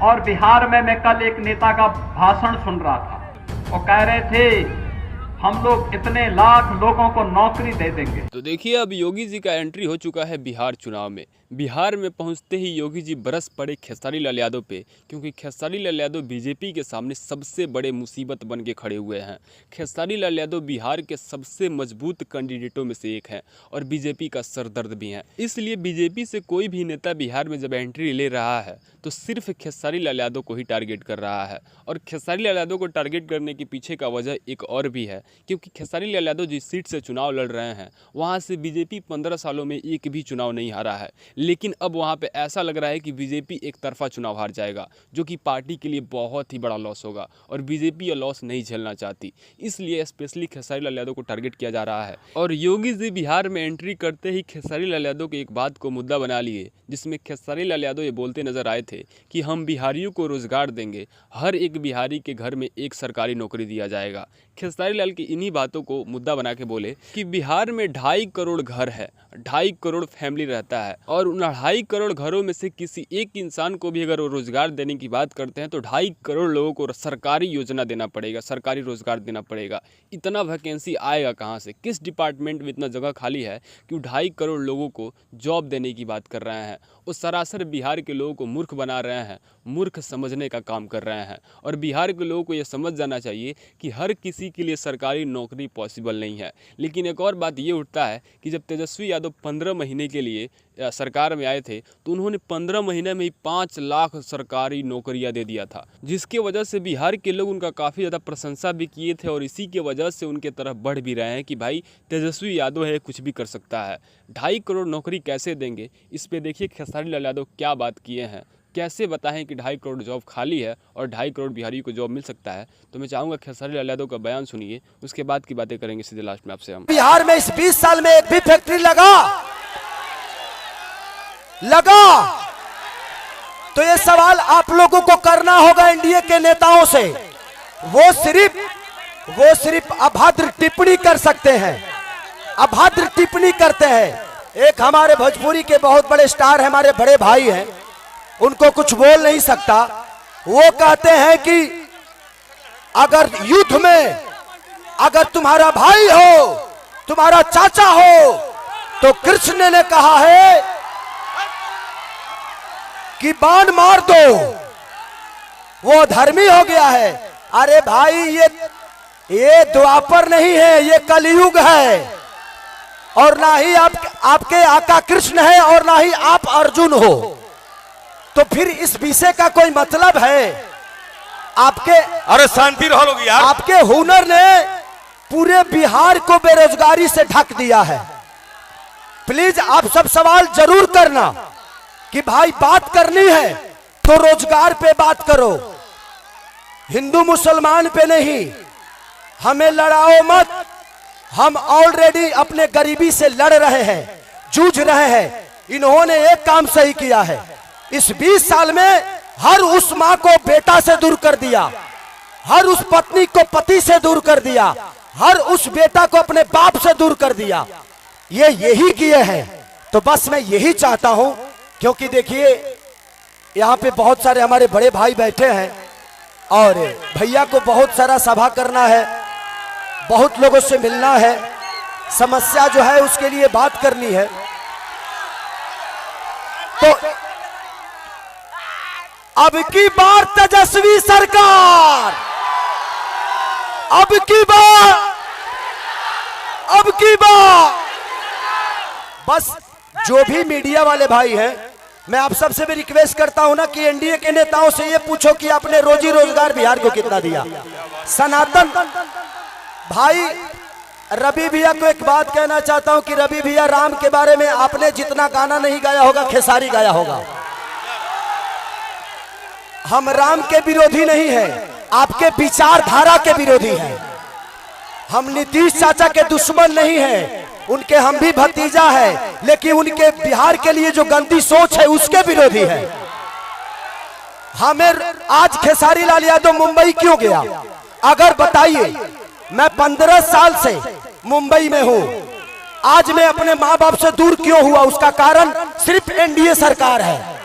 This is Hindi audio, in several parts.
और बिहार में मैं कल एक नेता का भाषण सुन रहा था, वो कह रहे थे हम लोग इतने लाख लोगों को नौकरी दे देंगे। तो देखिए, अब योगी जी का एंट्री हो चुका है बिहार चुनाव में। बिहार में पहुंचते ही योगी जी बरस पड़े खेसारी लाल यादव पे, क्योंकि खेसारी लाल यादव बीजेपी के सामने सबसे बड़े मुसीबत बन के खड़े हुए हैं। खेसारी लाल यादव बिहार के सबसे मजबूत कैंडिडेटों में से एक हैं और बीजेपी का सरदर्द भी हैं। इसलिए बीजेपी से कोई भी नेता बिहार में जब एंट्री ले रहा है तो सिर्फ खेसारी लाल यादव को ही टारगेट कर रहा है। और खेसारी लाल यादव को टारगेट करने के पीछे का वजह एक और भी है, क्योंकि खेसारी लाल यादव जिस सीट से चुनाव लड़ रहे हैं वहाँ से बीजेपी 15 सालों में एक भी चुनाव नहीं हारा है। लेकिन अब वहाँ पे ऐसा लग रहा है कि बीजेपी एक तरफा चुनाव हार जाएगा, जो कि पार्टी के लिए बहुत ही बड़ा लॉस होगा और बीजेपी यह लॉस नहीं झेलना चाहती। इसलिए स्पेशली खेसारी लाल यादव को टारगेट किया जा रहा है। और योगी जी बिहार में एंट्री करते ही खेसारी लाल यादव के एक बात को मुद्दा बना लिए, जिसमें खेसारी लाल यादव ये बोलते नजर आए थे कि हम बिहारियों को रोजगार देंगे, हर एक बिहारी के घर में एक सरकारी नौकरी दिया जाएगा। खेसारी लाल की इन्हीं बातों को मुद्दा बना के बोले कि बिहार में 2.5 करोड़ घर है, 2.5 करोड़ फैमिली रहता है और उन 2.5 करोड़ घरों में से किसी एक इंसान को भी अगर वो रोजगार देने की बात करते हैं तो 2.5 करोड़ लोगों को सरकारी योजना देना पड़ेगा, सरकारी रोजगार देना पड़ेगा। इतना वैकेंसी आएगा कहाँ से? किस डिपार्टमेंट में इतना जगह खाली है कि 2.5 करोड़ लोगों को जॉब देने की बात कर रहे हैं? वो सरासर बिहार के लोगों को मूर्ख बना रहे हैं, मूर्ख समझने का काम कर रहे हैं। और बिहार के लोगों को ये समझ जाना चाहिए कि हर किसी के लिए सरकारी नौकरी पॉसिबल नहीं है। लेकिन एक और बात ये उठता है कि जब तेजस्वी यादव 15 महीने के लिए सरकार में आए थे तो उन्होंने 15 महीने में ही 5 लाख सरकारी नौकरियां दे दिया था, जिसके वजह से बिहार के लोग उनका काफ़ी ज़्यादा प्रशंसा भी किए थे और इसी के वजह से उनके तरफ बढ़ भी रहे हैं कि भाई तेजस्वी यादव है, कुछ भी कर सकता है। 2.5 करोड़ नौकरी कैसे देंगे, इस पे देखिए खेसारी लाल यादव क्या बात किए हैं। कैसे बताएं कि 2.5 करोड़ जॉब खाली है और 2.5 करोड़ बिहारी को जॉब मिल सकता है। तो मैं चाहूँगा खेसारी लाल यादव का बयान सुनिए, उसके बाद की बातें करेंगे सीधे लास्ट में आपसे हम। बिहार में इस 20 साल में एक भी फैक्ट्री लगा तो ये सवाल आप लोगों को करना होगा एनडीए के नेताओं से। वो सिर्फ अभद्र टिप्पणी कर सकते हैं, अभद्र टिप्पणी करते हैं। एक हमारे भोजपुरी के बहुत बड़े स्टार है, हमारे बड़े भाई हैं, उनको कुछ बोल नहीं सकता। वो कहते हैं कि अगर युद्ध में अगर तुम्हारा भाई हो, तुम्हारा चाचा हो, तो कृष्ण ने कहा है कि बाण मार दो, वो धर्मी हो गया है। अरे भाई ये द्वापर नहीं है, ये कलयुग है। और ना ही आपके आका कृष्ण है और ना ही आप अर्जुन हो। तो फिर इस विषय का कोई मतलब है? आपके अरे शांति रहो लोग यार। आपके हुनर ने पूरे बिहार को बेरोजगारी से ढक दिया है। प्लीज आप सब सवाल जरूर करना कि भाई बात करनी है तो रोजगार पे बात करो, हिंदू मुसलमान पे नहीं। हमें लड़ाओ मत, हम ऑलरेडी अपने गरीबी से लड़ रहे हैं, जूझ रहे हैं। इन्होंने एक काम सही किया है, इस 20 साल में हर उस माँ को बेटा से दूर कर दिया, हर उस पत्नी को पति से दूर कर दिया, हर उस बेटा को अपने बाप से दूर कर दिया। ये यही किए हैं। तो बस मैं यही चाहता हूं, क्योंकि देखिए यहाँ पे बहुत सारे हमारे बड़े भाई बैठे हैं और भैया को बहुत सारा सभा करना है, बहुत लोगों से मिलना है, समस्या जो है उसके लिए बात करनी है। तो अब की बार तेजस्वी सरकार, अब की बार बस जो भी मीडिया वाले भाई हैं, मैं आप सबसे भी रिक्वेस्ट करता हूं ना कि एनडीए के नेताओं से ये पूछो कि आपने रोजी रोजगार बिहार को कितना दिया। सनातन भाई रवि भैया को एक बात कहना चाहता हूं कि रवि भैया, राम के बारे में आपने जितना गाना नहीं गाया होगा खेसारी गाया होगा। हम राम के विरोधी नहीं हैं, आपके विचारधारा के विरोधी हैं। हम नीतीश चाचा के दुश्मन नहीं हैं, उनके हम भी भतीजा है, लेकिन उनके बिहार के लिए जो गंदी सोच है उसके विरोधी है। हमें आज खेसारी लाल यादव मुंबई क्यों गया? अगर बताइए, मैं 15 साल से मुंबई में हूं, आज मैं अपने माँ बाप से दूर क्यों हुआ? उसका कारण सिर्फ एनडीए सरकार है।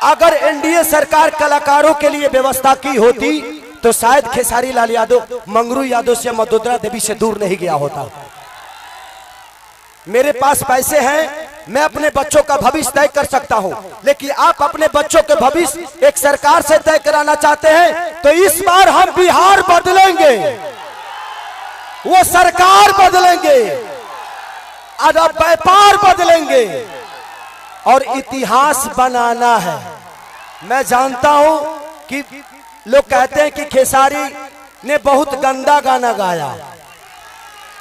अगर एनडीए सरकार कलाकारों के लिए व्यवस्था की होती तो शायद खेसारी लाल यादव मंगरू यादव से मदोदरा देवी से दूर नहीं गया होता। मेरे पास पैसे हैं, मैं अपने बच्चों का भविष्य तय कर सकता हूं, लेकिन आप अपने बच्चों के भविष्य एक सरकार से तय कराना चाहते हैं तो इस बार हम बिहार बदलेंगे, वो सरकार बदलेंगे, अब व्यापार बदलेंगे और इतिहास बनाना है। मैं जानता हूं कि लोग कहते हैं कि खेसारी ने बहुत गंदा गाना गाया।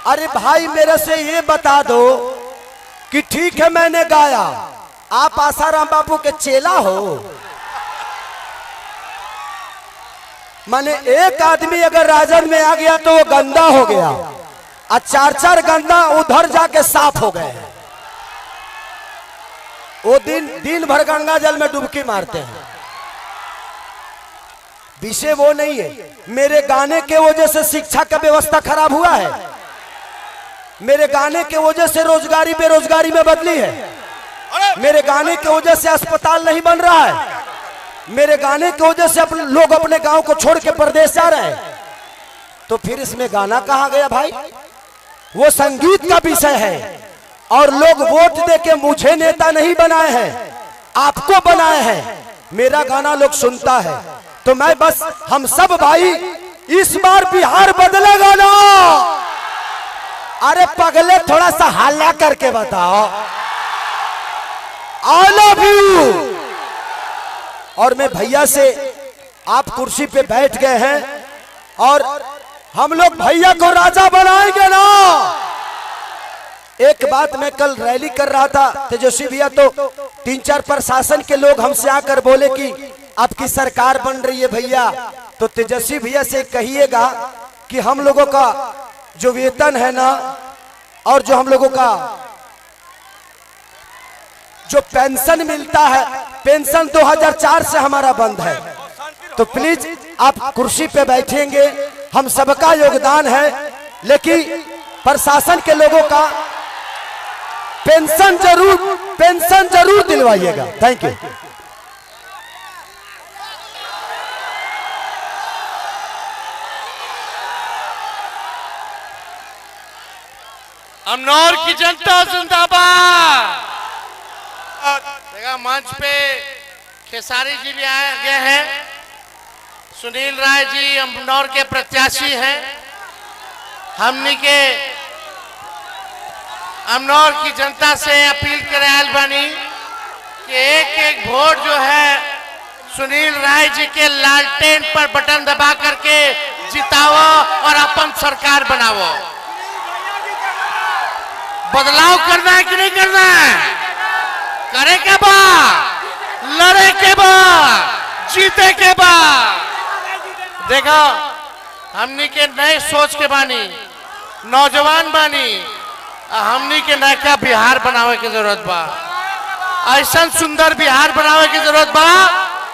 अरे भाई मेरे से ये बता दो कि ठीक है मैंने गाया, आप आसाराम बाबू के चेला हो? माने एक आदमी अगर राजन में आ गया तो वो गंदा हो गया और चार चार गंदा उधर जाके साफ हो गए। वो दिन भर गंगा जल में डुबकी मारते हैं। विषय वो नहीं है। मेरे गाने के वजह से शिक्षा का व्यवस्था खराब हुआ है, मेरे गाने के वजह से रोजगारी बेरोजगारी में बदली है, मेरे गाने के वजह से अस्पताल नहीं बन रहा है, मेरे गाने की वजह से लोग अपने गांव को छोड़ के प्रदेश जा रहे हैं। तो फिर इसमें गाना कहाँ गया भाई? वो संगीत का विषय है और लोग वोट देके मुझे नेता नहीं बनाए हैं, आपको बनाए हैं। मेरा गाना लोग सुनता है तो मैं बस हम सब भाई इस बार बिहार बदलेगा ना। अरे पगले थोड़ा सा हल्ला करके बताओ आई लव यू। और मैं भैया से, आप कुर्सी पे बैठ गए हैं और हम लोग भैया को राजा बनाएंगे ना। एक बात, मैं कल रैली कर रहा था तेजस्वी भैया, तो 3-4 प्रशासन के लोग हमसे आकर बोले कि आपकी सरकार बन रही है भैया, तो तेजस्वी भैया से कहिएगा कि हम लोगों का जो वेतन है ना और जो हम लोगों का जो पेंशन मिलता है, पेंशन 2004 से हमारा बंद है। तो प्लीज आप कुर्सी पे बैठेंगे, हम सबका योगदान है, लेकिन प्रशासन के लोगों का पेंशन जरूर दिलवाइएगा। Thank you. अमनौर की जनता जिंदाबाद। देखा मंच पे खेसारी जी भी आए गए हैं, सुनील राय जी अमनौर के प्रत्याशी हैं। हमने के अमनौर की जनता से अपील करे आयल बानी कि एक वोट जो है सुनील राय जी के लालटेन पर बटन दबा करके जिताओ और अपन सरकार बनाओ। बदलाव करना है कि नहीं करना है? करे के बाद, लड़े के बाद, जीते के बाद। देखो हमनी के नए सोच के बानी, नौजवान बानी, हमनी के नया बिहार बनावे की जरूरत बा, ऐसा सुंदर बिहार बनावे की जरूरत बा।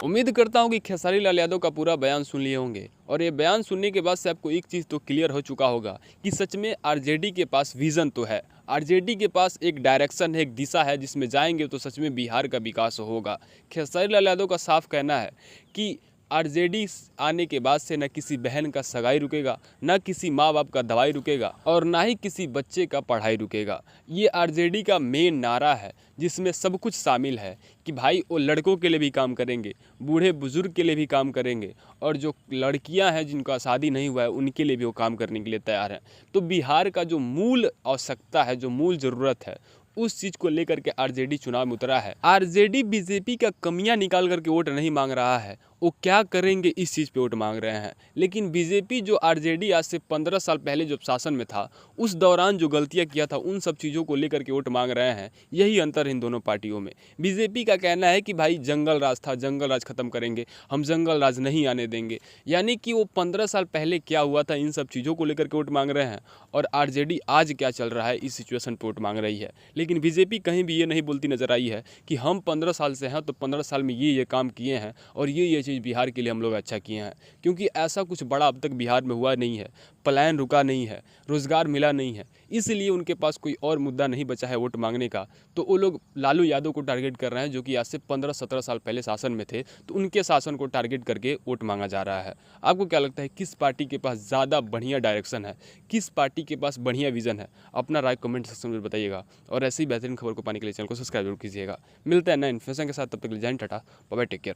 उम्मीद करता हूं कि खेसारी लाल यादव का पूरा बयान सुन लिए होंगे और ये बयान सुनने के बाद से आपको एक चीज़ तो क्लियर हो चुका होगा कि सच में आरजेडी के पास विज़न तो है, आरजेडी के पास एक डायरेक्शन है, एक दिशा है जिसमें जाएंगे तो सच में बिहार का विकास होगा। खेसारी लाल यादव का साफ कहना है कि आरजेडी आने के बाद से न किसी बहन का सगाई रुकेगा, न किसी माँ बाप का दवाई रुकेगा और ना ही किसी बच्चे का पढ़ाई रुकेगा। ये आरजेडी का मेन नारा है जिसमें सब कुछ शामिल है कि भाई वो लड़कों के लिए भी काम करेंगे, बूढ़े बुजुर्ग के लिए भी काम करेंगे और जो लड़कियां हैं जिनका शादी नहीं हुआ है उनके लिए भी वो काम करने के लिए तैयार हैं। तो बिहार का जो मूल आवश्यकता है, जो मूल ज़रूरत है, उस चीज़ को लेकर के आरजेडी चुनाव में उतरा है। आरजेडी बीजेपी का कमियां निकाल करके वोट नहीं मांग रहा है, वो क्या करेंगे इस चीज़ पे वोट मांग रहे हैं। लेकिन बीजेपी जो आरजेडी आज से 15 साल पहले जब शासन में था उस दौरान जो गलतियां किया था उन सब चीज़ों को लेकर के वोट मांग रहे हैं। यही अंतर इन दोनों पार्टियों में। बीजेपी का कहना है कि भाई जंगल राज था, जंगल राज खत्म करेंगे, हम जंगल राज नहीं आने देंगे। यानी कि वो 15 साल पहले क्या हुआ था इन सब चीज़ों को लेकर के वोट मांग रहे हैं और आरजेडी आज क्या चल रहा है इस सिचुएशन पर वोट मांग रही है। लेकिन बीजेपी कहीं भी ये नहीं बोलती नजर आई है कि हम 15 साल से हैं तो 15 साल में ये काम किए हैं और ये चीज़ बिहार के लिए हम लोग अच्छा किए हैं, क्योंकि ऐसा कुछ बड़ा अब तक बिहार में हुआ नहीं है, पलायन रुका नहीं है, रोज़गार मिला नहीं है, इसलिए उनके पास कोई और मुद्दा नहीं बचा है वोट मांगने का। तो वो लोग लालू यादव को टारगेट कर रहे हैं, जो कि आज से 15-17 साल पहले शासन में थे, तो उनके शासन को टारगेट करके वोट मांगा जा रहा है। आपको क्या लगता है किस पार्टी के पास ज़्यादा बढ़िया डायरेक्शन है, किस पार्टी के पास बढ़िया विजन है? अपना राय कमेंट सेक्शन में बताइएगा और ऐसी बेहतरीन खबर को पाने के लिए चैनल को सब्सक्राइब जरूर कीजिएगा। मिलते हैं नए इन्फॉर्मेशन के साथ, तब तक के लिए जय हिंद, tata bye bye, take care.